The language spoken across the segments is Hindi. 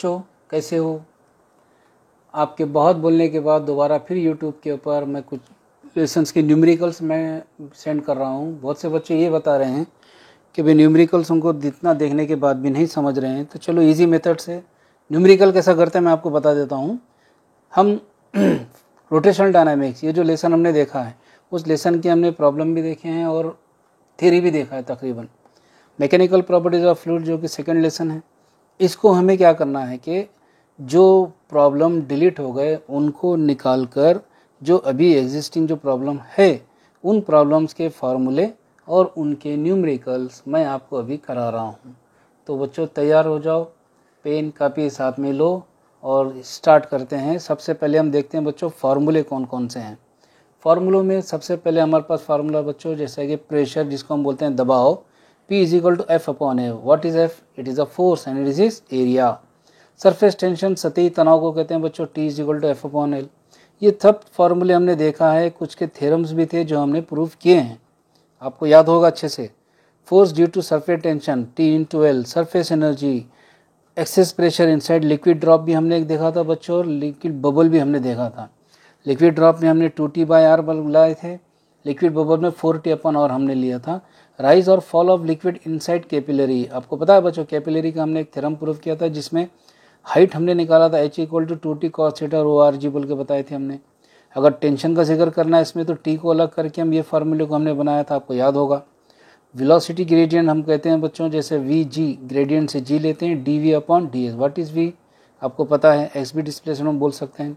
बच्चों, कैसे हो? आपके बहुत बोलने के बाद दोबारा फिर यूट्यूब के ऊपर मैं कुछ लेसन्स के न्यूमेरिकल्स मैं सेंड कर रहा हूँ। बहुत से बच्चे ये बता रहे हैं कि भाई न्यूमेरिकल्स उनको जितना देखने के बाद भी नहीं समझ रहे हैं, तो चलो इजी मेथड से न्यूमेरिकल कैसा करते हैं मैं आपको बता देता हूँ। हम रोटेशनल डायनामिक्स, ये जो लेसन हमने देखा है, उस लेसन की हमने प्रॉब्लम भी देखे हैं और थ्योरी भी देखा है तकरीबन। मैकेनिकल प्रॉपर्टीज ऑफ फ्लूइड जो कि सेकंड लेसन है, इसको हमें क्या करना है कि जो प्रॉब्लम डिलीट हो गए उनको निकाल कर जो अभी एग्जिस्टिंग जो प्रॉब्लम है उन प्रॉब्लम्स के फार्मूले और उनके न्यूमेरिकल्स मैं आपको अभी करा रहा हूँ। तो बच्चों तैयार हो जाओ, पेन कापी साथ में लो और स्टार्ट करते हैं। सबसे पहले हम देखते हैं बच्चों फार्मूले कौन कौन से हैं। फार्मूलों में सबसे पहले हमारे पास फार्मूला बच्चों जैसे कि प्रेशर, जिसको हम बोलते हैं दबाव, P is equal to F upon A. What is F? It is a force and it is area. Surface tension, सतही तनाव को कहते हैं बच्चों T is equal to F upon L. ये सब फार्मूले हमने देखा है, कुछ के थ्योरम्स भी थे जो हमने प्रूव किए हैं, आपको याद होगा अच्छे से। Force due to surface tension T into L, surface energy, excess pressure inside liquid drop भी हमने एक देखा था बच्चों, और लिक्विड बबल भी हमने देखा था। लिक्विड ड्रॉप में हमने 2T/R बुलाए थे, लिक्विड बबल में 4T अपॉन और हमने लिया था। राइज और fall of liquid inside capillary, आपको पता है बच्चों कैपिलरी का हमने एक थ्योरम प्रूव किया था जिसमें हाइट हमने निकाला था H equal to 2T cos theta और ORG बोल के बताए थे हमने। अगर टेंशन का जिक्र करना है इसमें तो T को अलग करके हम ये फार्मूले को हमने बनाया था, आपको याद होगा। वेलोसिटी ग्रेडियंट हम कहते हैं बच्चों, जैसे VG ग्रेडियंट से G लेते हैं, dV upon ds। What is V? आपको पता है, एक्स बी डिस्प्लेसमेंट हम बोल सकते हैं।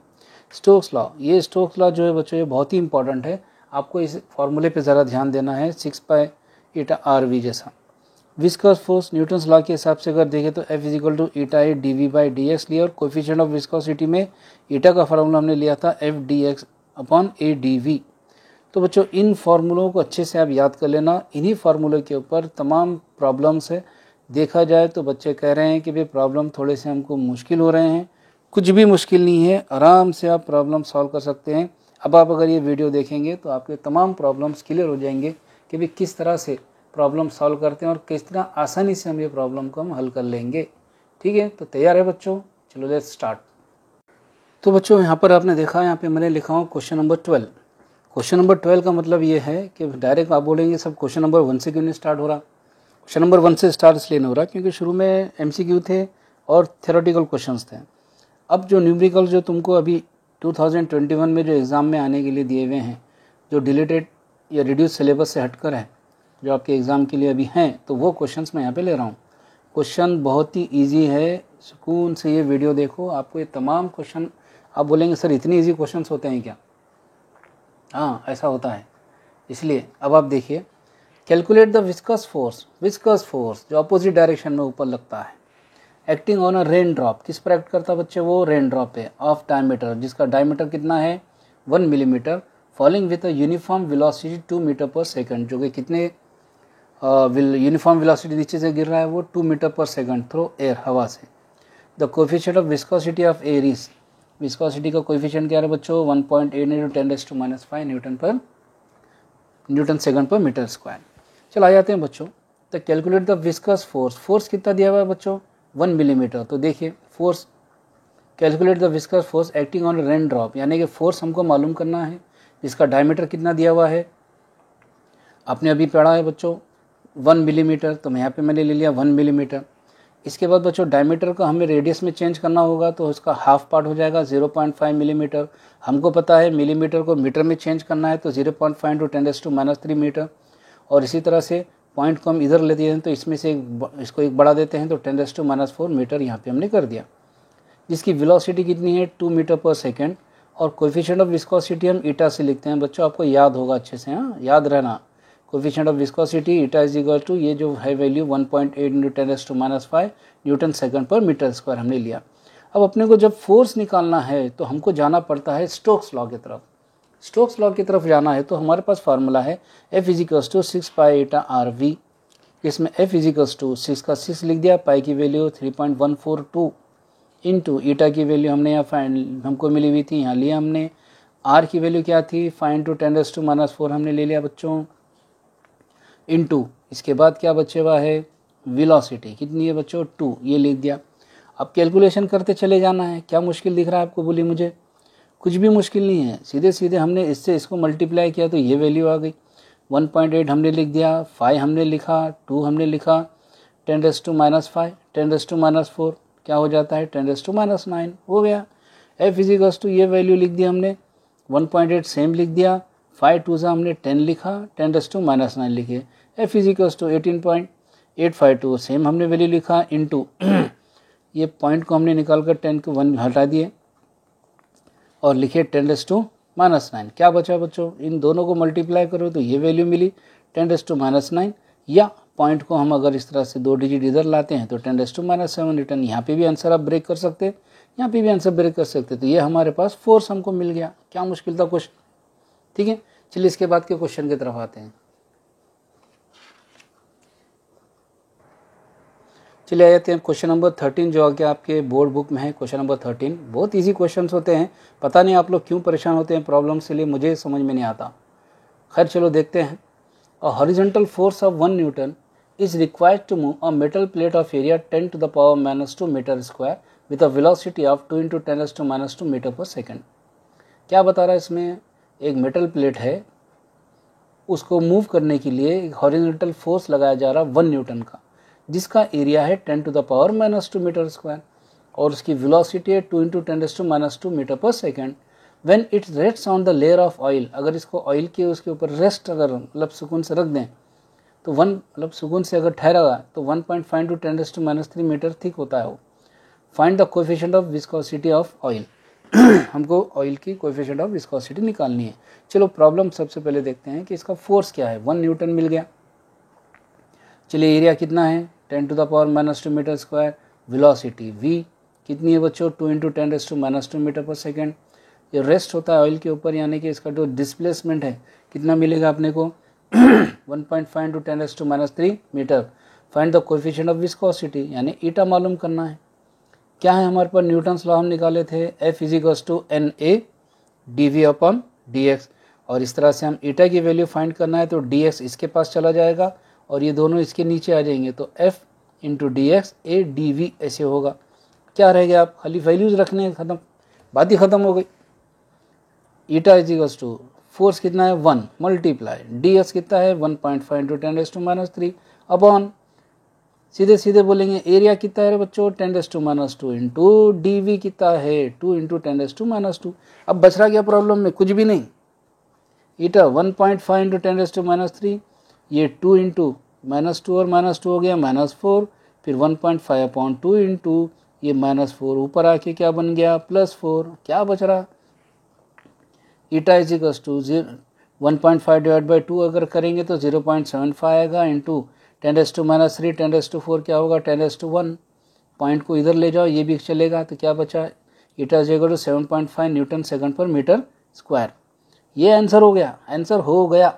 स्टोक्स लॉ, ये स्टोक्स लॉ जो है बच्चों ये बहुत ही इंपॉर्टेंट है, आपको इस फॉर्मूले पे ज़रा ध्यान देना है, 6π/RV जैसा। विस्कस फोर्स न्यूटन्स लॉ के हिसाब से अगर देखें तो F is equal to eta A dV/dx लिया, और कोफिशिएंट ऑफ विस्कोसिटी में ईटा का फार्मूला हमने लिया था FdX अपॉन AdV। तो बच्चों इन फार्मूलों को अच्छे से आप याद कर लेना, इन्हीं फार्मूलों के ऊपर तमाम प्रॉब्लम्स है। देखा जाए तो बच्चे कह रहे हैं कि भाई प्रॉब्लम थोड़े से हमको मुश्किल हो रहे हैं, कुछ भी मुश्किल नहीं है, आराम से आप प्रॉब्लम सॉल्व कर सकते हैं। अब आप अगर ये वीडियो देखेंगे तो आपके तमाम प्रॉब्लम्स क्लियर हो जाएंगे कि भाई किस तरह से प्रॉब्लम सॉल्व करते हैं और किस तरह आसानी से हम ये प्रॉब्लम को हम हल कर लेंगे। ठीक है, तो तैयार है बच्चों? चलो लेट्स स्टार्ट। तो बच्चों यहाँ पर आपने देखा, यहाँ पे मैंने लिखा हूँ क्वेश्चन नंबर 12। क्वेश्चन नंबर 12 का मतलब ये है कि डायरेक्ट आप बोलेंगे सब क्वेश्चन नंबर 1 से क्यों नहीं स्टार्ट हो रहा। क्वेश्चन नंबर 1 से स्टार्ट इसलिए नहीं हो रहा क्योंकि शुरू में MCQ थे और थ्योरेटिकल क्वेश्चंस थे। अब जो न्यूमेरिकल जो तुमको अभी 2021 में जो एग्ज़ाम में आने के लिए दिए हुए हैं, जो डिलीटेड या रिड्यूस सिलेबस से हटकर है, जो आपके एग्ज़ाम के लिए अभी हैं, तो वो क्वेश्चंस मैं यहाँ पे ले रहा हूँ। क्वेश्चन बहुत ही इजी है, सुकून से ये वीडियो देखो, आपको ये तमाम क्वेश्चन, आप बोलेंगे सर इतने इजी क्वेश्चंस होते हैं क्या? हाँ, ऐसा होता है। इसलिए अब आप देखिए, कैलकुलेट द विस्कस फोर्स जो अपोजिट डायरेक्शन में ऊपर लगता है, acting on a rain drop, किस पर एक्ट करता है बच्चे? वो रेन ड्रॉप पे ऑफ डायमीटर, जिसका डायमीटर कितना है 1 millimetre, falling with a uniform velocity 2 metre पर सेकंड, जो कि कितने यूनिफॉर्म वेलोसिटी नीचे से गिर रहा है वो 2 मीटर पर सेकंड थ्रू एयर, हवा से। The coefficient of viscosity of air is, viscosity का कोएफिशिएंट क्या है बच्चों? 1.8 × 10⁻⁵ न्यूटन सेकंड पर मीटर स्क्वायर। चलो आ जाते हैं बच्चों, तो कैलकुलेट द विस्कस फोर्स कितना दिया हुआ है बच्चों? 1 मिलीमीटर। तो देखिए force, calculate the viscous force acting on rain drop, यानी कि फोर्स हमको मालूम करना है, जिसका डायमीटर कितना दिया हुआ है, आपने अभी पढ़ा है बच्चों 1 मिलीमीटर, तो मैं यहाँ पे मैंने ले लिया 1 मिलीमीटर। इसके बाद बच्चों डायमीटर को हमें रेडियस में चेंज करना होगा, तो उसका हाफ पार्ट हो जाएगा 0.5 मिलीमीटर। हमको पता है मिलीमीटर को मीटर में चेंज करना है, तो 0.5 × 10⁻³ मीटर। और इसी तरह से पॉइंट को हम इधर ले दिए हैं, तो इसमें से इसको एक बढ़ा देते हैं, तो 10⁻⁴ मीटर यहाँ पे हमने कर दिया। जिसकी वेलोसिटी कितनी है 2 मीटर पर सेकेंड, और कोएफिशिएंट ऑफ विस्कोसिटी हम ईटा से लिखते हैं बच्चों, आपको याद होगा अच्छे से, हाँ याद रहना। Coefficient of viscosity eta is equal to, ये जो है वैल्यू 1.8 × 10⁻⁵ न्यूटन सेकंड पर मीटर स्क्वायर हमने लिया। अब अपने को जब फोर्स निकालना है तो हमको जाना पड़ता है स्टोक्स लॉ की तरफ। स्टोक्स लॉ की तरफ जाना है तो हमारे पास फार्मूला है F is equal to 6π/RV। इसमें F इज इक्वल टू 6 का 6 लिख दिया, पाई की वैल्यू 3.142 इंटू ईटा की वैल्यू हमने यहाँ फाइंड हमको मिली हुई थी, यहाँ लिया हमने। R की वैल्यू क्या थी 5 × 10⁻⁴ हमने ले लिया बच्चों, इंटू इसके बाद क्या बचे हुआ है वेलोसिटी कितनी है बच्चों 2, ये लिख दिया। अब कैलकुलेशन करते चले जाना है। क्या मुश्किल दिख रहा है आपको, बोलिए मुझे। कुछ भी मुश्किल नहीं है, सीधे सीधे हमने इससे इसको मल्टीप्लाई किया तो ये वैल्यू आ गई। 1.8 हमने लिख दिया, 5 हमने लिखा, 2 हमने लिखा, 10⁻⁵, 10⁻⁴ क्या हो जाता है 10⁻⁹ हो गया। f = ये वैल्यू लिख दी हमने, 1.8 सेम लिख दिया, 5 2 हमने 10 लिखा, 10⁻⁹ लिखे। f = 18.852 सेम हमने वैल्यू लिखा इंटू ये पॉइंट को हमने निकाल कर 10 को 1 हटा दिए और लिखे 10⁻⁹। क्या बचा बच्चों, इन दोनों को मल्टीप्लाई करो तो ये वैल्यू मिली 10⁻⁹, या पॉइंट को हम अगर इस तरह से 2 डिजिट इधर लाते हैं तो 10⁻⁷ रिटर्न। यहाँ पे भी आंसर आप ब्रेक कर सकते, यहाँ पे भी आंसर ब्रेक कर सकते। तो ये हमारे पास फोर्स हमको मिल गया। क्या मुश्किल था क्वेश्चन, ठीक है। चलिए इसके बाद के क्वेश्चन की तरफ आते हैं। चलिए आ जाते हैं क्वेश्चन नंबर 13 जो आगे आपके बोर्ड बुक में है। क्वेश्चन नंबर 13 बहुत इजी क्वेश्चंस होते हैं, पता नहीं आप लोग क्यों परेशान होते हैं प्रॉब्लम से लिए, मुझे समझ में नहीं आता। खैर चलो देखते हैं। A horizontal force of 1 newton is required to move a metal plate of area 10⁻⁻² metre square with a velocity of 2 × 10⁻² metre पर सेकेंड। क्या बता रहा है इसमें, एक मेटल प्लेट है, उसको मूव करने के लिए एक हॉरिजॉन्टल फोर्स लगाया जा रहा है 1 न्यूटन का, जिसका एरिया है 10⁻⁻² मीटर स्क्वायर और उसकी वेलोसिटी है 2 × 10⁻² मीटर पर second. When it rests on the layer of oil, अगर इसको ऑयल के उसके ऊपर रेस्ट अगर मतलब सुकून से रख दें तो मतलब सुकून से अगर ठहरा तो 1.5 × 10⁻³ मीटर थिक होता है वो। Find the coefficient of viscosity of oil. हमको ऑयल की कोएफिशिएंट ऑफ विस्कोसिटी निकालनी है। चलो प्रॉब्लम सबसे पहले देखते हैं कि इसका फोर्स क्या है। 1 न्यूटन मिल गया। चलिए एरिया कितना है 10⁻⁻² मीटर स्क्वायर, वेलोसिटी v कितनी है बच्चों 2 × 10⁻² मीटर पर सेकेंड। ये रेस्ट होता है ऑयल के ऊपर, यानी कि इसका जो डिस्प्लेसमेंट है कितना मिलेगा अपने को 1.5 × 10⁻³ metre. Find the coefficient of viscosity, यानी ईटा मालूम करना है। क्या है हमारे पास, न्यूटन्स लॉ हम निकाले थे, F = NA dV/dx, और इस तरह से हम ईटा की वैल्यू फाइंड करना है तो dx इसके पास चला जाएगा और ये दोनों इसके नीचे आ जाएंगे, तो F × dx A dV ऐसे होगा। क्या रह गया, आप खाली वैल्यूज रखने हैं, खत्म, बात ही खत्म हो गई। ईटा = फोर्स कितना है 1 मल्टीप्लाई ds कितना है 1.5 × 10⁻³ अपॉन सीधे सीधे बोलेंगे एरिया कितना है बच्चों 10⁻² इंटू dv कितना है 2 × 10⁻²। अब बच रहा क्या प्रॉब्लम में, कुछ भी नहीं। ईटा 1.5 × 10⁻³, ये 2 × -2 और -2 हो गया -4, फिर 1.5/2 इंटू ये -4 ऊपर आके क्या बन गया +4। क्या बच रहा, ईटा = 1.5/2 अगर करेंगे तो 0.75 आएगा इंटू 10⁻³ 10⁻4 क्या होगा 10⁻1। पॉइंट को इधर ले जाओ, ये भी चलेगा, तो क्या बचा ईटा = 7.5 न्यूटन सेकंड पर मीटर स्क्वायर। ये आंसर हो गया, आंसर हो गया।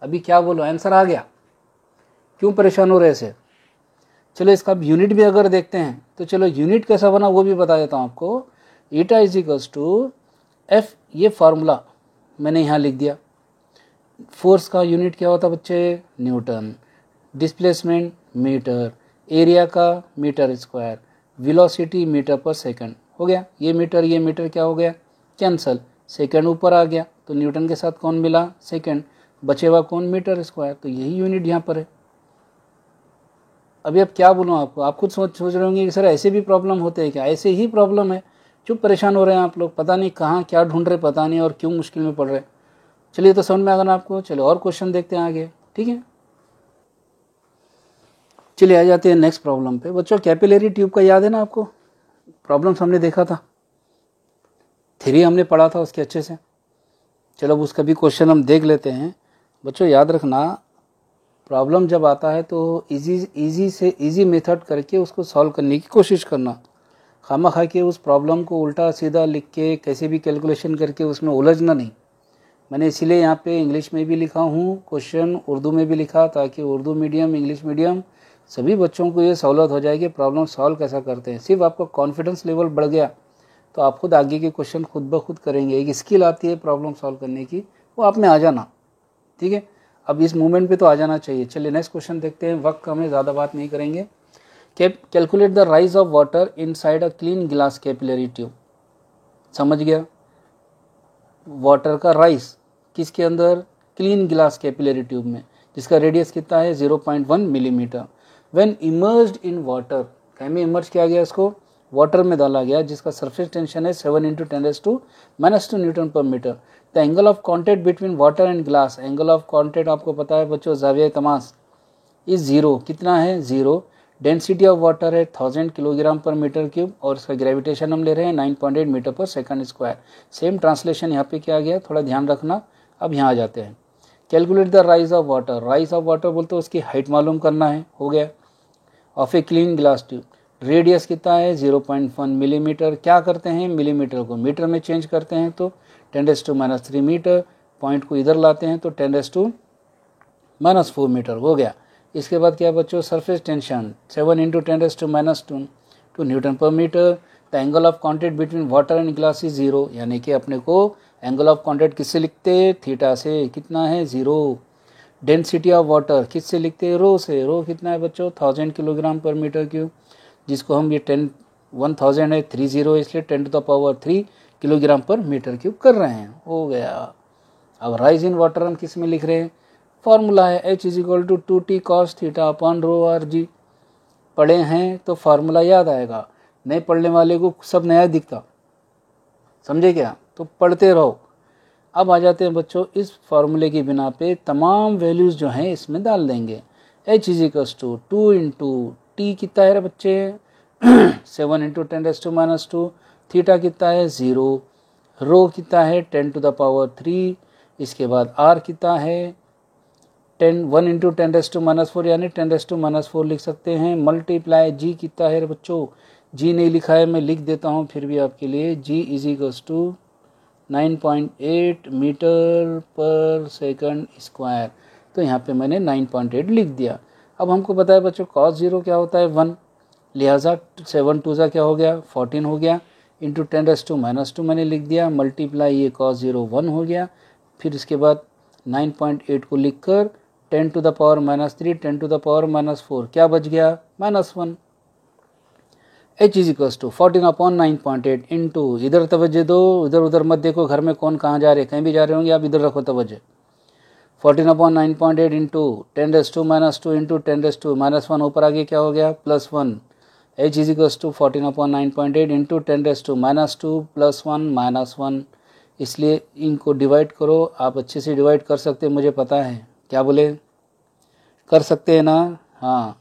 अभी क्या बोलो, आंसर आ गया, क्यों परेशान हो रहे ऐसे। चलो इसका यूनिट भी अगर देखते हैं तो चलो यूनिट कैसा बना वो भी बता देता हूँ आपको। ईटा = F, ये फार्मूला मैंने यहाँ लिख दिया। फोर्स का यूनिट क्या होता बच्चे न्यूटन, डिस्प्लेसमेंट मीटर, एरिया का मीटर स्क्वायर, वेलोसिटी मीटर पर सेकंड। हो गया, ये मीटर क्या हो गया कैंसल, सेकंड ऊपर आ गया तो न्यूटन के साथ कौन मिला सेकंड, बचे हुआ कौन मीटर स्क्वायर, तो यही यूनिट यहाँ पर है। अभी अब क्या बोलूँ आपको, आप खुद सोच रहे होंगे कि सर ऐसे भी प्रॉब्लम होते हैं क्या, ऐसे ही प्रॉब्लम है। चुप परेशान हो रहे हैं आप लोग, पता नहीं कहाँ क्या ढूंढ रहे, पता नहीं और क्यों मुश्किल में पड़ रहे। चलिए तो समझ में आ गया ना आपको। चलो और क्वेश्चन देखते हैं आगे, ठीक है। चलिए आ जाते हैं नेक्स्ट प्रॉब्लम पे। बच्चों कैपिलरी ट्यूब का याद है ना आपको, प्रॉब्लम्स हमने देखा था, थ्योरी हमने पढ़ा था उसके अच्छे से। चलो अब उसका भी क्वेश्चन हम देख लेते हैं। बच्चों याद रखना, प्रॉब्लम जब आता है तो इजी से इजी मेथड करके उसको सॉल्व करने की कोशिश करना। खामा खा के उस प्रॉब्लम को उल्टा सीधा लिख के कैसे भी कैलकुलेशन करके उसमें उलझना नहीं। मैंने इसीलिए यहाँ पे इंग्लिश में भी लिखा हूँ क्वेश्चन, उर्दू में भी लिखा, ताकि उर्दू मीडियम इंग्लिश मीडियम सभी बच्चों को ये सहूलत हो जाएगी प्रॉब्लम सॉल्व कैसा करते हैं। सिर्फ आपका कॉन्फिडेंस लेवल बढ़ गया तो आप खुद आगे के क्वेश्चन खुद ब खुद करेंगे। एक स्किल आती है प्रॉब्लम सॉल्व करने की, वो आप में आ जाना, ठीक है। अब इस मूवमेंट पे तो आ जाना चाहिए। चलिए नेक्स्ट क्वेश्चन देखते हैं, वक्त हमें ज़्यादा बात नहीं करेंगे। Calculate the rise of water inside a clean glass capillary tube. समझ गया, वाटर का राइज किसके अंदर, क्लीन ग्लास कैपिलरी ट्यूब में, जिसका रेडियस कितना है 0.1 millimetre. When emerged in water, कहीं में इमर्ज किया गया, इसको वाटर में डाला गया, जिसका सरफेस टेंशन है 7 × 10⁻² न्यूटन पर metre. The angle of contact between water and glass, angle of contact आपको पता है बच्चों ज़ाविया तमास इज 0, कितना है 0। डेंसिटी ऑफ वाटर है 1000 किलोग्राम पर मीटर क्यूब और इसका ग्रेविटेशन हम ले रहे हैं 9.8 मीटर पर सेकंड स्क्वायर। सेम ट्रांसलेशन यहाँ पे किया गया, थोड़ा ध्यान रखना। अब यहाँ आ जाते हैं, calculate the rise of water. Rise of water बोलते हैं उसकी हाइट मालूम करना है, हो गया। Of a clean glass tube, radius कितना है 0.1 मिलीमीटर। क्या करते हैं, मिलीमीटर को मीटर में चेंज करते हैं तो 10⁻³ मीटर, पॉइंट को इधर लाते हैं तो 10⁻⁻4 मीटर हो गया। इसके बाद क्या बच्चों, सरफेस टेंशन 7 × 10⁻² न्यूटन पर metre. The angle of contact between water and glass is 0, यानी कि अपने को एंगल ऑफ कॉन्टैक्ट किससे लिखते, थीटा से, कितना है 0। डेंसिटी ऑफ वाटर किससे लिखते, रो से, रो कितना है बच्चों 1000 किलोग्राम पर मीटर क्यूब, जिसको हम ये 1000 है 30 इसलिए 10⁻³ किलोग्राम पर मीटर क्यूब कर रहे हैं, हो गया। अब राइज इन वाटर हम किस में लिख रहे हैं, फॉर्मूला है H = 2T cos θ/ρ/g। पढ़े हैं तो फार्मूला याद आएगा, नहीं पढ़ने वाले को सब नया दिखता, समझे क्या, तो पढ़ते रहो। अब आ जाते हैं बच्चों, इस फार्मूले की बिना पे तमाम वैल्यूज जो हैं इसमें डाल देंगे। H = 2 × T कितना है बच्चे 7 × 10⁻², थीटा कितना है 0, रो कितना है 10⁻³ इसके बाद R कितना है 1 × 10⁻⁴ यानी 10⁻⁴ लिख सकते हैं, मल्टीप्लाई G कितना है बच्चों, G नहीं लिखा है, मैं लिख देता हूँ फिर भी आपके लिए। G = 9.8 मीटर पर सेकंड स्क्वायर, तो यहाँ पे मैंने 9.8 लिख दिया। अब हमको पता है बच्चों cos 0 क्या होता है 1, लिहाजा 7 2 क्या हो गया 14 हो गया, इंटू 10⁻² मैंने लिख दिया, मल्टीप्लाई ये cos 0 1 हो गया। फिर इसके बाद 9.8 को लिख कर 10⁻³ 10⁻⁴ क्या बच गया -1। H = 14/9.8 इंटू, इधर तवज्जो दो, इधर उधर मत देखो, घर में कौन कहाँ जा रहे, कहीं भी जा रहे होंगे आप, इधर रखो तवज्जो। 14/9.8 इंटू 10⁻² इंटू 10⁻1 ऊपर आगे क्या हो गया +1। H = 14/9.8 इंटू 10⁻² +1 -1, इसलिए इनको डिवाइड करो। आप अच्छे से डिवाइड कर सकते हैं, मुझे पता है, क्या बोले, कर सकते हैं ना, हाँ।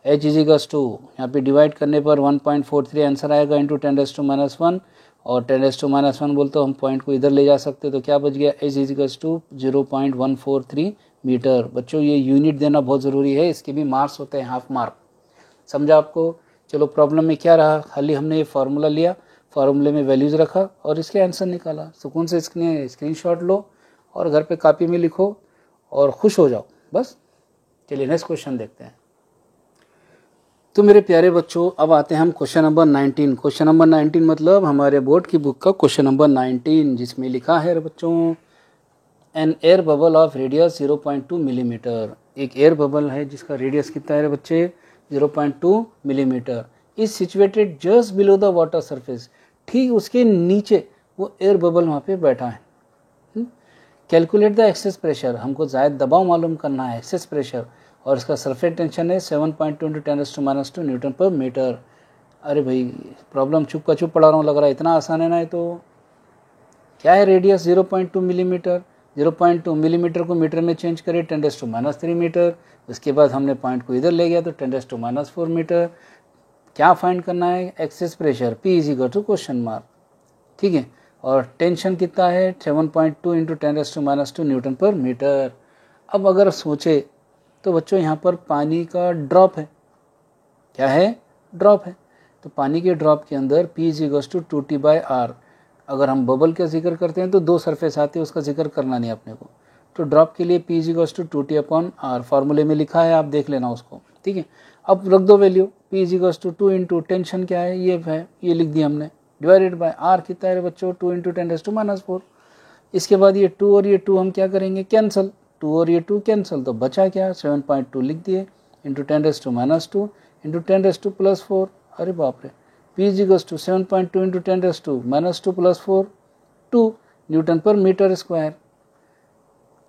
H = यहाँ पे डिवाइड करने पर 1.43 आंसर आएगा इंटू 10⁻1 और 10⁻1 बोलते हम पॉइंट को इधर ले जा सकते, तो क्या बच गया H = 0.143 मीटर। बच्चों ये यूनिट देना बहुत ज़रूरी है, इसके भी मार्क्स होते हैं हाफ मार्क, समझा आपको। चलो प्रॉब्लम में क्या रहा, खाली हमने ये फार्मूला लिया, फार्मूले में वैल्यूज़ रखा और इसके आंसर निकाला। सुकून से स्क्रीनशॉट लो और घर पे कॉपी में लिखो और खुश हो जाओ बस। चलिए नेक्स्ट क्वेश्चन देखते हैं। तो मेरे प्यारे बच्चों अब आते हैं हम क्वेश्चन नंबर 19। क्वेश्चन नंबर 19 मतलब हमारे बोर्ड की बुक का क्वेश्चन नंबर 19, जिसमें लिखा है बच्चों an air bubble of radius 0.2 millimetre. एक एयर बबल है जिसका रेडियस कितना है बच्चे 0.2 millimetre, is situated just below the water surface. ठीक उसके नीचे वो एयर बबल वहाँ पे बैठा है। कैलकुलेट द एक्सेस प्रेशर, हमको ज़्यादा दबाव मालूम करना है, एक्सेस प्रेशर, और इसका सरफेस टेंशन है 7.2 × 10⁻² न्यूटन पर मीटर। अरे भाई प्रॉब्लम चुप का चुप पढ़ा रहा हूँ, लग रहा है इतना आसान है ना। ये तो क्या है, रेडियस 0.2 मिलीमीटर, 0.2 मिलीमीटर को मीटर में चेंज करें 10⁻³ मीटर, उसके बाद हमने पॉइंट को इधर ले गया तो 10⁻⁴ मीटर। क्या फाइंड करना है, excess pressure, P = question mark, ठीक है। और टेंशन कितना है 7.2 × 10⁻² न्यूटन पर मीटर। अब अगर सोचे तो बच्चों यहाँ पर पानी का ड्रॉप है, क्या है, ड्रॉप है, तो पानी के ड्रॉप के अंदर P = 2T/R। अगर हम बबल का जिक्र करते हैं तो दो सरफेस आते हैं, उसका जिक्र करना नहीं अपने को, तो ड्रॉप के लिए P = 2T/R फार्मूले में लिखा है, आप देख लेना उसको, ठीक है। अब रख दो वैल्यू, P = 2 इंटू टेंशन क्या है, ये लिख दिया हमने, डिवाइडेड बाय R कितना है बच्चों 2 × 10⁻⁴। इसके बाद ये 2 और ये 2 हम क्या करेंगे, कैंसिल, 2 और ये 2 कैंसिल, तो बचा क्या 7.2 लिख दिए इंटू 10⁻², इंटू 10⁻⁴। अरे बाप रे। P is equals to 7.2 into 10⁻⁻² plus 4 2 newton पर मीटर स्क्वायर।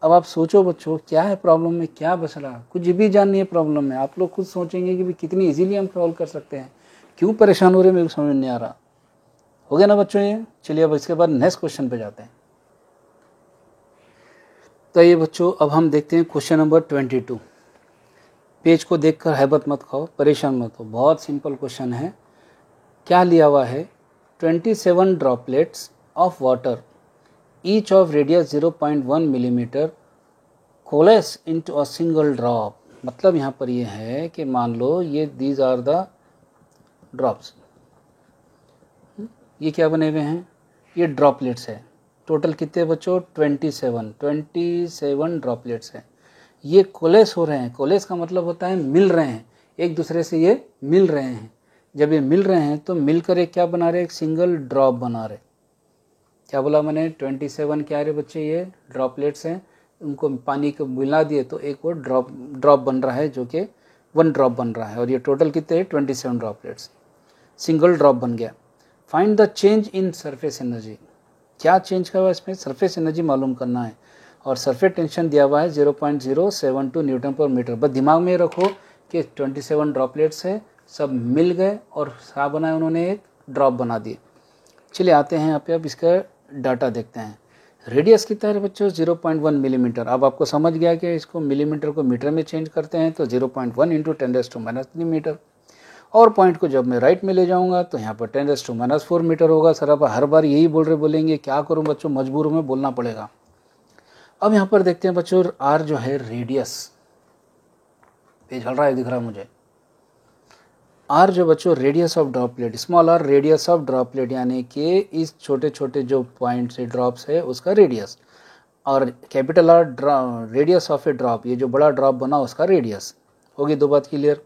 अब आप सोचो बच्चों, क्या है प्रॉब्लम में, क्या बच रहा, कुछ भी जान नहीं है प्रॉब्लम में। आप लोग खुद सोचेंगे कि कितनी इजीली हम सॉल्व कर सकते हैं, क्यों परेशान हो रहे हैं मेरे को समझ नहीं आ रहा। हो गया ना बच्चों ये। चलिए अब इसके बाद नेक्स्ट क्वेश्चन पे जाते हैं। तो ये बच्चों अब हम देखते हैं क्वेश्चन नंबर 22। पेज को देखकर हैबत मत खाओ, परेशान मत हो, बहुत सिंपल क्वेश्चन है। क्या लिया हुआ है, 27 droplets of water each of radius 0.1 millimetre coalesce into a single drop. मतलब यहाँ पर ये है कि मान लो ये दीज आर द ड्रॉप्स, ये क्या बने हुए हैं, ये ड्रॉपलेट्स है। टोटल कितने बच्चों, 27 ड्रॉपलेट्स हैं। ये कोलेस हो रहे हैं। कोलेस का मतलब होता है मिल रहे हैं, एक दूसरे से ये मिल रहे हैं। जब ये मिल रहे हैं तो मिलकर एक क्या बना रहे, एक सिंगल ड्रॉप बना रहे। क्या बोला मैंने, 27 क्या रहे बच्चे, ये ड्रॉपलेट्स हैं। उनको पानी को मिला दिए तो एक वो ड्रॉप बन रहा है, जो कि 1 ड्रॉप बन रहा है। और ये टोटल कितने हैं, 27 ड्रॉपलेट्स, सिंगल ड्रॉप बन गया। Find the change in surface energy. क्या चेंज का हुआ इसमें, सरफेस एनर्जी मालूम करना है। और सरफेस टेंशन दिया हुआ है 0.072 न्यूटन पर मीटर। बस दिमाग में रखो कि 27 ड्रॉपलेट्स है, सब मिल गए और क्या बनाया उन्होंने, एक ड्रॉप बना दिए। चलिए आते हैं यहाँ पे, अब इसका डाटा देखते हैं। रेडियस कितना है बच्चों, 0.1 मिलीमीटर। अब आपको समझ गया कि इसको मिलीमीटर को मीटर में चेंज करते हैं तो 0.1 इंटू 10⁻³ मीटर। और पॉइंट को जब मैं राइट में ले जाऊंगा तो यहाँ पर 10⁻⁴ मीटर होगा। सर आप हर बार यही बोलेंगे, क्या करूँ बच्चों, मजबूर में बोलना पड़ेगा। अब यहाँ पर देखते हैं बच्चों, आर जो है रेडियस, पेज हल रहा है दिख रहा है मुझे। आर जो बच्चों radius of droplet, small R radius of droplet, यानी कि इस छोटे छोटे जो पॉइंट से ड्रॉप्स है उसका रेडियस। और capital R radius of A drop, ये जो बड़ा ड्रॉप बना उसका रेडियस। होगी दो बात क्लियर।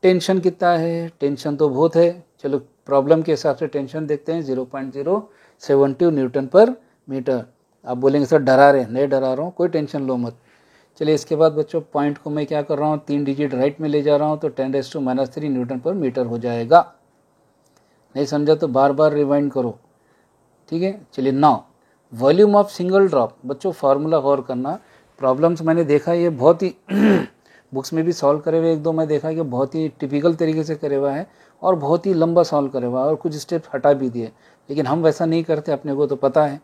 टेंशन कितना है, टेंशन तो बहुत है। चलो प्रॉब्लम के हिसाब से टेंशन देखते हैं, 0.072 न्यूटन पर मीटर। आप बोलेंगे सर डरा रहे, नहीं डरा रहा हूँ, कोई टेंशन लो मत। चलिए इसके बाद बच्चों पॉइंट को मैं क्या कर रहा हूँ, 3 डिजिट राइट में ले जा रहा हूँ तो 10⁻³ न्यूटन पर मीटर हो जाएगा। नहीं समझा तो बार बार रिवाइंड करो, ठीक है। चलिए now volume of single drop. बच्चों फार्मूला गौर करना, प्रॉब्लम्स मैंने देखा ये बहुत ही बुक्स में भी सॉल्व करे हुए एक दो मैं देखा कि बहुत ही टिपिकल तरीके से करे हुआ है और बहुत ही लंबा सॉल्व करे हुआ है और कुछ स्टेप हटा भी दिए। लेकिन हम वैसा नहीं करते, अपने को तो पता है,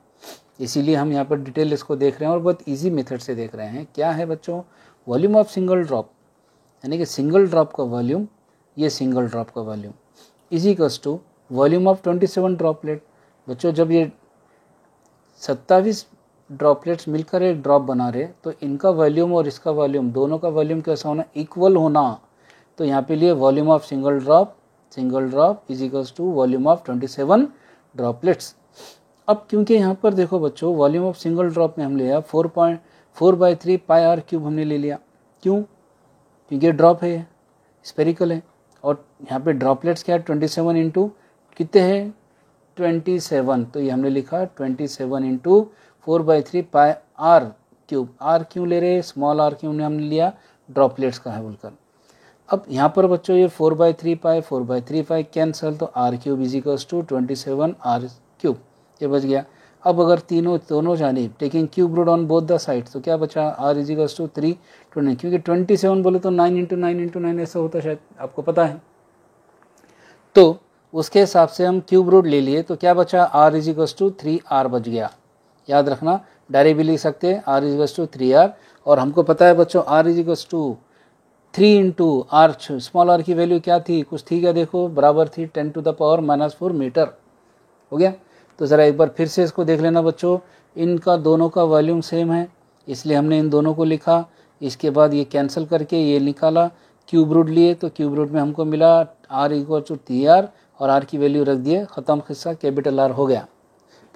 इसीलिए हम यहाँ पर डिटेल इसको देख रहे हैं और बहुत इजी मेथड से देख रहे हैं। क्या है बच्चों, वॉल्यूम ऑफ सिंगल ड्रॉप, यानी कि सिंगल ड्रॉप का वॉल्यूम, ये सिंगल ड्रॉप का volume is equals to volume of 27 droplet. बच्चों जब ये 27 ड्रॉपलेट्स मिलकर एक ड्रॉप बना रहे तो इनका वॉल्यूम और इसका वॉल्यूम, दोनों का वॉल्यूम कैसा होना, इक्वल होना। तो यहाँ पे लिए volume of single drop is equals to volume of 27 droplets. अब क्योंकि यहाँ पर देखो बच्चों वॉल्यूम ऑफ सिंगल ड्रॉप में हम लिया 4.4/3 पाई आर क्यूब हमने ले लिया। क्यों, क्योंकि ड्रॉप है, स्पेरिकल है। और यहाँ पे ड्रॉपलेट्स क्या है, 27 इंटू कितने हैं, 27। तो ये हमने लिखा 27 into 4/3 pi R cube. R क्यों ले रहे, स्मॉल आर क्यों हमने लिया, ड्रॉपलेट्स का है बोलकर। अब यहाँ पर बच्चों ये 4/3 पाई कैंसल, तो R cube is equals to 27 R cube, ये बच गया। अब अगर दोनों जानिब taking cube root on both the side तो क्या बचा, आर इज इक्वल्स टू 320, क्योंकि 27 बोले तो 9 इंटू 9 ऐसा होता, शायद आपको पता है। तो उसके हिसाब से हम क्यूब रूट ले लिए तो क्या बचा, are is equals to 3r बच गया। याद रखना, डायरेक्ट भी लिख सकते हैं are is equals to 3r। और हमको पता है बच्चों R is equals to 3 into R, small R की वैल्यू क्या थी, कुछ थी क्या, देखो बराबर थी 10⁻⁻⁴ मीटर। हो गया। तो ज़रा एक बार फिर से इसको देख लेना बच्चों, इनका दोनों का वॉल्यूम सेम है इसलिए हमने इन दोनों को लिखा। इसके बाद ये कैंसिल करके ये निकाला, क्यूब रूट लिए तो क्यूब रूट में हमको मिला आर इक्वल टू 3r और आर की वैल्यू रख दिए, ख़त्म किस्सा, कैपिटल आर हो गया,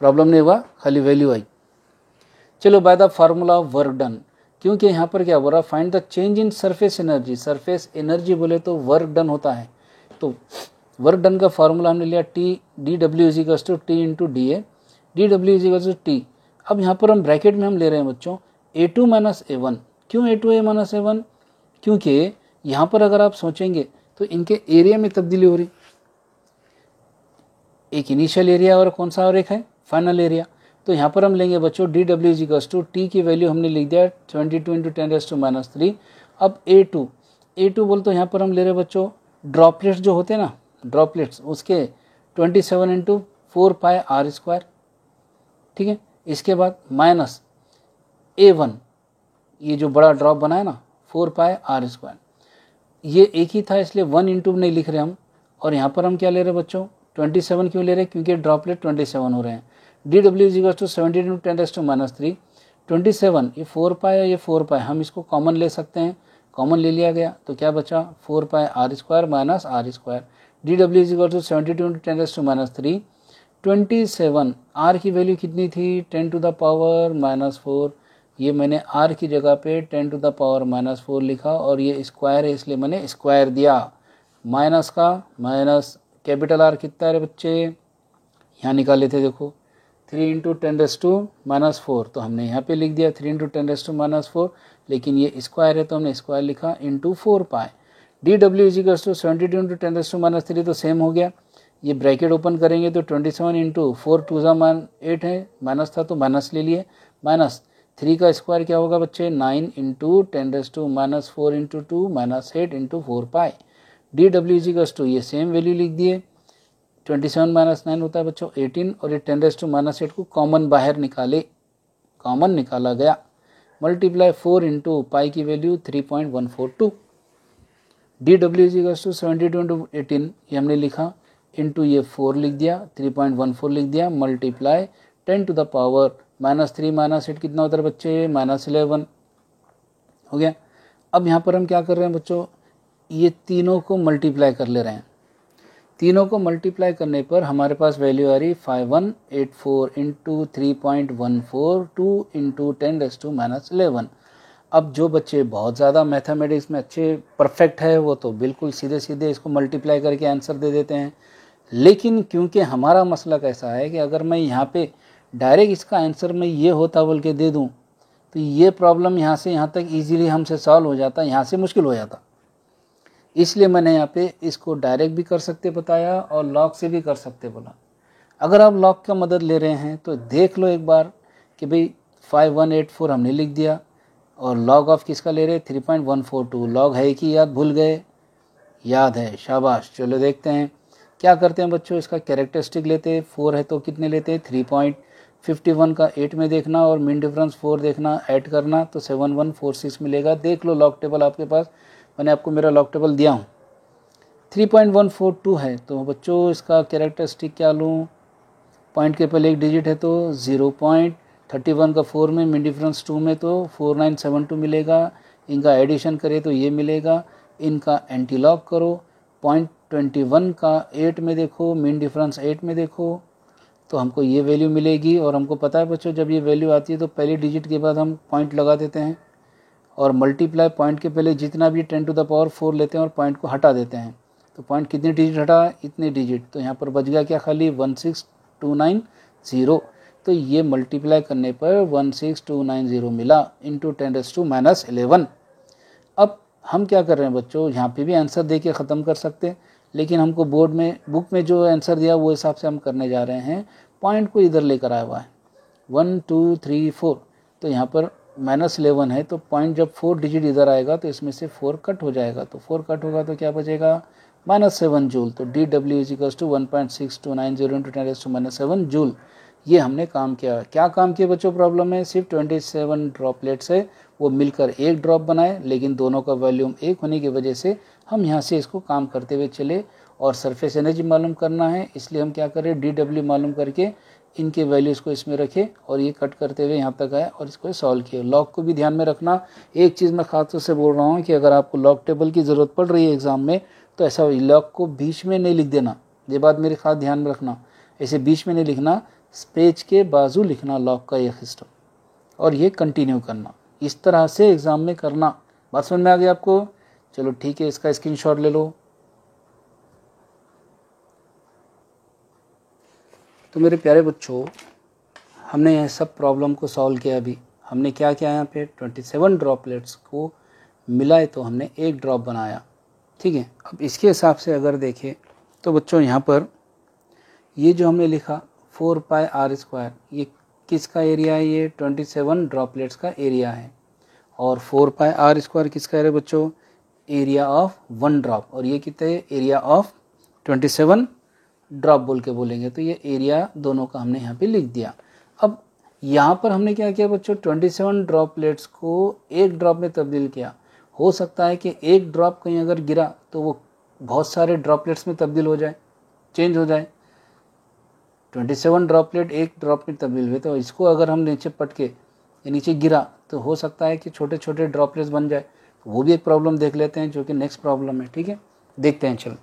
प्रॉब्लम नहीं हुआ, खाली वैल्यू आई। चलो by the formula of work done, क्योंकि यहाँ पर क्या हो रहा, find the change in surface energy. Surface energy बोले तो वर्क डन होता है, तो वर्क डन का फार्मूला हमने लिया dW is equals to T into DA, dW is equals to T। अब यहाँ पर हम ब्रैकेट में हम ले रहे हैं बच्चों A2 - A1। क्यों A2 - A1, क्योंकि यहाँ पर अगर आप सोचेंगे तो इनके एरिया में तब्दीली हो रही, एक इनिशियल एरिया और कौन सा और एक है फाइनल एरिया। तो यहाँ पर हम लेंगे बच्चों D W is equals to T की वैल्यू हमने लिख दिया 22 इंटू 10⁻³ अब ए टू बोल तो यहाँ पर हम ले रहे बच्चों ड्रॉपलेट्स जो होते हैं ना, ड्रॉपलेट्स उसके 27 इंटू 4πr², ठीक है। इसके बाद माइनस A1, ये जो बड़ा ड्रॉप बना है ना 4πr², ये एक ही था इसलिए 1 इंटू नहीं लिख रहे हम। और यहाँ पर हम क्या ले रहे हैं बच्चों 27 क्यों ले रहे हैं, क्योंकि ड्रॉपलेट 27 हो रहे हैं। D W is equal to 17 into 10⁻³ 27, ये 4π है, ये 4π, हम इसको कॉमन ले सकते हैं, कॉमन ले लिया गया तो क्या बचा 4πr² minus r²। D W is equal to 72 into 10⁻³ 27, r की वैल्यू कितनी थी 10⁻⁻4, ये मैंने r की जगह पे 10⁻⁻4 लिखा और ये स्क्वायर है इसलिए मैंने स्क्वायर दिया। माइनस का माइनस, कैपिटल R कितना है बच्चे, यहाँ निकाले थे देखो 3 इंटू 10⁻⁻4, तो हमने यहाँ पे लिख दिया 3 इंटू 10⁻⁻4, लेकिन ये स्क्वायर है तो हमने स्क्वायर लिखा into 4π। D W is equal to 72 into 10⁻³ तो सेम हो गया, ये ब्रैकेट ओपन करेंगे तो 27 इंटू 4 2 8 है, माइनस था तो माइनस ले लिए, माइनस 3 का स्क्वायर क्या होगा बच्चे 9 into 10⁻⁻4 into 2 minus 8 into 4π। D W is equal to ये सेम वैल्यू लिख दिए, 27 माइनस 9 होता है बच्चों 18, और ये 10⁻⁻8 को कॉमन बाहर निकाले, कॉमन निकाला गया, मल्टीप्लाई 4 इंटू पाई की value 3.142। D W is equal to 72 into 18 ये हमने लिखा, इंटू ये 4 लिख दिया 3.14 लिख दिया, मल्टीप्लाई 10 टू द पावर -3 -8 कितना होता है बच्चे -11 हो गया। अब यहाँ पर हम क्या कर रहे हैं बच्चों, ये तीनों को मल्टीप्लाई कर ले रहे हैं, तीनों को मल्टीप्लाई करने पर हमारे पास वैल्यू आ रही 5184 इंटू 3.14 2 इंटू 10⁻11। अब जो बच्चे बहुत ज़्यादा मैथमेटिक्स में अच्छे परफेक्ट है वो तो बिल्कुल सीधे सीधे इसको मल्टीप्लाई करके आंसर दे देते हैं, लेकिन क्योंकि हमारा मसला कैसा है कि अगर मैं यहाँ पे डायरेक्ट इसका आंसर मैं ये होता बोल के दे दूँ तो ये प्रॉब्लम यहाँ से यहाँ तक ईजीली हमसे सॉल्व हो जाता, यहाँ से मुश्किल हो जाता। इसलिए मैंने यहाँ पे इसको डायरेक्ट भी कर सकते बताया और लॉग से भी कर सकते बोला। अगर आप लॉग का मदद ले रहे हैं तो देख लो एक बार कि भाई 5184 हमने लिख दिया और लॉग ऑफ किसका ले रहे 3.142, लॉग है कि याद भूल गए, याद है, शाबाश। चलो देखते हैं क्या करते हैं बच्चों, इसका कैरेक्टरिस्टिक लेते, 4 है तो कितने लेते 3.51 का 8 में देखना और मीन डिफरेंस 4 देखना, ऐड करना तो 7146 मिलेगा। देख लो लॉग टेबल आपके पास, मैंने आपको मेरा लॉग टेबल दिया हूँ। 3.142 है तो बच्चों इसका कैरेक्टरिस्टिक क्या लूँ, पॉइंट के पहले एक डिजिट है तो 0.31 का 4 में, मीन डिफरेंस 2 में तो 4972 मिलेगा। इनका एडिशन करें तो ये मिलेगा, इनका एंटी लॉग करो, 0.21 का 8 में देखो, मीन डिफरेंस 8 में देखो तो हमको ये वैल्यू मिलेगी। और हमको पता है बच्चों जब ये वैल्यू आती है तो पहले डिजिट के बाद हम पॉइंट लगा देते हैं और मल्टीप्लाई पॉइंट के पहले जितना भी 10⁻4 लेते हैं और पॉइंट को हटा देते हैं, तो पॉइंट कितने डिजिट हटा, इतने डिजिट, तो यहाँ पर बच गया क्या खाली 16290। तो ये मल्टीप्लाई करने पर 16290 मिला इंटू 10⁻11। अब हम क्या कर रहे हैं बच्चों, यहाँ पे भी आंसर दे के ख़त्म कर सकते हैं, लेकिन हमको बोर्ड में बुक में जो आंसर दिया वो हिसाब से हम करने जा रहे हैं। पॉइंट को इधर लेकर आया हुआ है 1 2 3 4, तो यहाँ पर -11 है तो पॉइंट जब 4 डिजिट इधर आएगा तो इसमें से 4 कट हो जाएगा, तो 4 कट होगा तो क्या बचेगा -7 जूल। तो D W is equal to 1.6290 into 10⁻7 joule. ये हमने काम किया। क्या काम किया बच्चों, प्रॉब्लम में सिर्फ 27 ड्रॉपलेट्स है, वो मिलकर एक ड्रॉप बनाए, लेकिन दोनों का वॉल्यूम एक होने की वजह से हम यहाँ से इसको काम करते हुए चले और सरफेस एनर्जी मालूम करना है, इसलिए हम क्या करें डी डब्ल्यू मालूम करके इनके वैल्यूज़ को इसमें रखे और ये कट करते हुए यहाँ तक आए और इसको सॉल्व किया। लॉग को भी ध्यान में रखना। एक चीज़ मैं खास तौर से बोल रहा हूँ कि अगर आपको लॉग टेबल की ज़रूरत पड़ रही है एग्ज़ाम में तो ऐसा लॉग को बीच में नहीं लिख देना, ये बात मेरे खास ध्यान में रखना। ऐसे बीच में नहीं लिखना, पेज के बाजू लिखना लॉग का ये सिस्टम, और ये कंटिन्यू करना, इस तरह से एग्ज़ाम में करना। बात समझ में आ गई आपको? चलो ठीक है, इसका स्क्रीनशॉट ले लो। तो मेरे प्यारे बच्चों, हमने यह सब प्रॉब्लम को सॉल्व किया। अभी हमने क्या किया, यहाँ पे 27 ड्रॉपलेट्स को मिलाए तो हमने एक ड्रॉप बनाया, ठीक है। अब इसके हिसाब से अगर देखें तो बच्चों यहाँ पर ये जो हमने लिखा 4 पाई आर स्क्वायर, ये किसका एरिया है? ये 27 ड्रॉपलेट्स का एरिया है। और 4 पाई आर स्क्वायर किसका है बच्चों? Area of 1 drop. और ये कितना है? एरिया ऑफ 27 ड्रॉप बोल के बोलेंगे, तो ये एरिया दोनों का हमने यहाँ पे लिख दिया। अब यहाँ पर हमने क्या किया बच्चों? 27 ड्रॉपलेट्स को एक ड्रॉप में तब्दील किया। हो सकता है कि एक ड्रॉप कहीं अगर गिरा तो वो बहुत सारे ड्रॉपलेट्स में तब्दील हो जाए, चेंज हो जाए। 27 ड्रॉपलेट एक ड्रॉप में तब्दील हुए, तो इसको अगर हम नीचे पटके या नीचे गिरा तो हो सकता है कि छोटे छोटे ड्रॉपलेट्स बन जाए। वो भी एक प्रॉब्लम देख लेते हैं, जो कि नेक्स्ट प्रॉब्लम है। ठीक है, देखते हैं चलो।